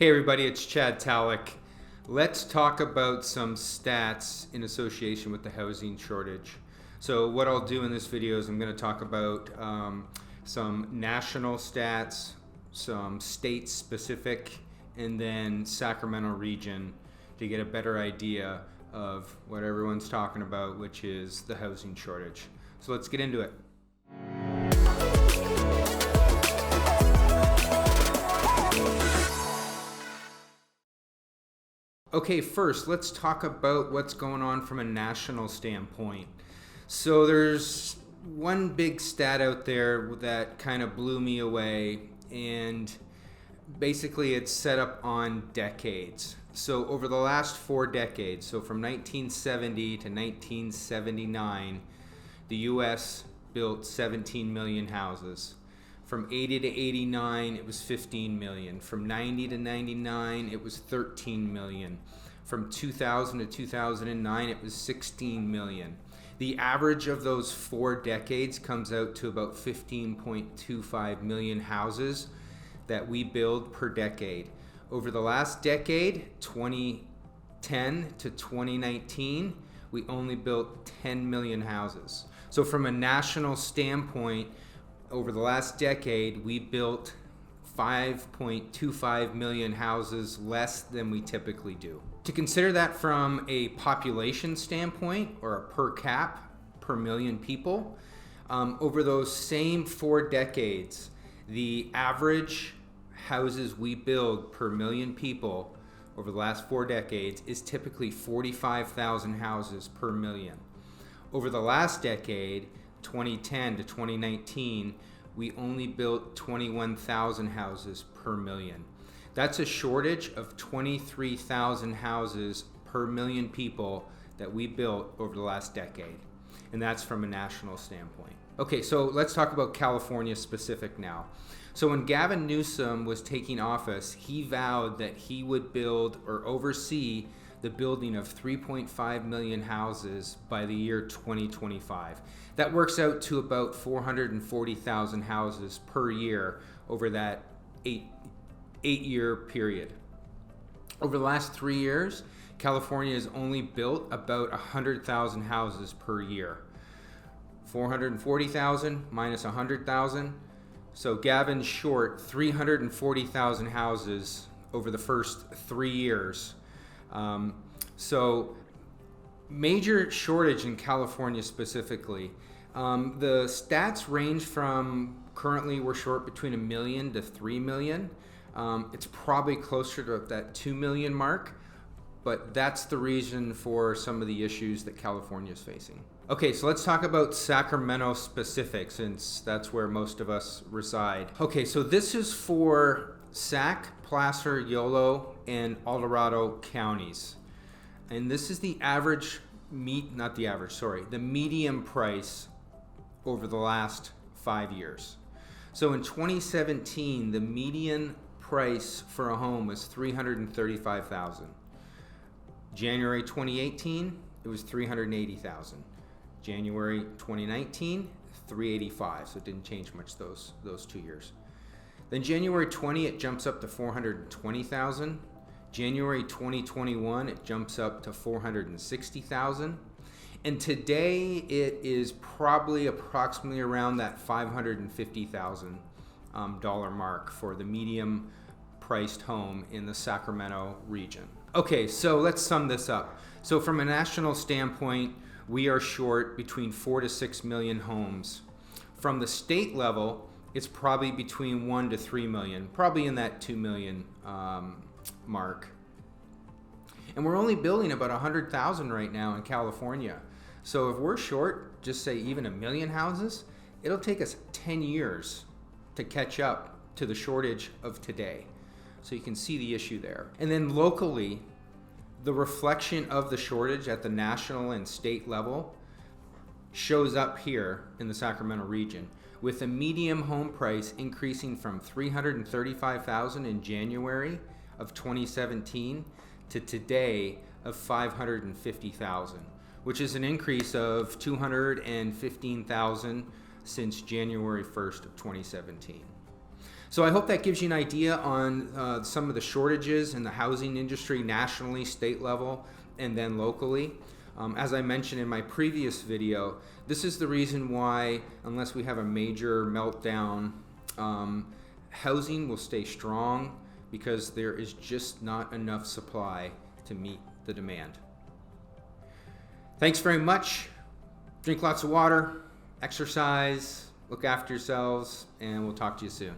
Hey everybody, it's Chad Talach. Let's talk about some stats in association with the housing shortage. So what I'll do in this video is I'm going to talk about some national stats, some state specific, and then Sacramento region to get a better idea of what everyone's talking about, which is the housing shortage. So let's get into it. Okay, first, let's talk about what's going on from a national standpoint. So there's one big stat out there that kind of blew me away, and basically it's set up on decades. So over the last 4 decades, so from 1970 to 1979, the US built 17 million houses. From 80 to 89, it was 15 million. From 90 to 99, it was 13 million. From 2000 to 2009, it was 16 million. The average of those 4 decades comes out to about 15.25 million houses that we build per decade. Over the last decade, 2010 to 2019, we only built 10 million houses. So from a national standpoint, over the last decade, we built 5.25 million houses less than we typically do. To consider that from a population standpoint, or a per cap, per million people, over those same 4 decades, the average houses we build per million people over the last 4 decades is typically 45,000 houses per million. Over the last decade, 2010 to 2019, we only built 21,000 houses per million. That's a shortage of 23,000 houses per million people that we built over the last decade. And that's from a national standpoint. Okay, so let's talk about California specific now. So when Gavin Newsom was taking office, he vowed that he would build or oversee the building of 3.5 million houses by the year 2025. That works out to about 440,000 houses per year over that eight-year period. Over the last 3 years, California has only built about 100,000 houses per year. 440,000 minus 100,000. So Gavin's short 340,000 houses over the first 3 years. So major shortage in California specifically. The stats range from currently we're short between 1 million to 3 million. It's probably closer to that 2 million mark, but that's the reason for some of the issues that California is facing. Okay, so let's talk about Sacramento specific, since that's where most of us reside. Okay, so this is for Sac, Placer, Yolo, and El Dorado counties. And this is the average, the median price over the last 5 years. So in 2017, the median price for a home was $335,000. January 2018, it was $380,000. January 2019, $385,000. So it didn't change much those 2 years. Then January 20, it jumps up to $420,000. January 2021, it jumps up to $460,000. And today it is probably approximately around that $550,000 mark for the medium priced home in the Sacramento region. Okay, so let's sum this up. So from a national standpoint, we are short between 4 to 6 million homes. From the state level, it's probably between 1 to 3 million, probably in that 2 million mark. And we're only building about 100,000 right now in California. So if we're short, just say even 1 million houses, it'll take us 10 years to catch up to the shortage of today. So you can see the issue there. And then locally, the reflection of the shortage at the national and state level shows up here in the Sacramento region, with the median home price increasing from $335,000 in January of 2017 to today of $550,000, which is an increase of $215,000 since January 1st of 2017. So I hope that gives you an idea on some of the shortages in the housing industry nationally, state level, and then locally. As I mentioned in my previous video, this is the reason why, unless we have a major meltdown, housing will stay strong, because there is just not enough supply to meet the demand. Thanks very much. Drink lots of water, exercise, look after yourselves, and we'll talk to you soon.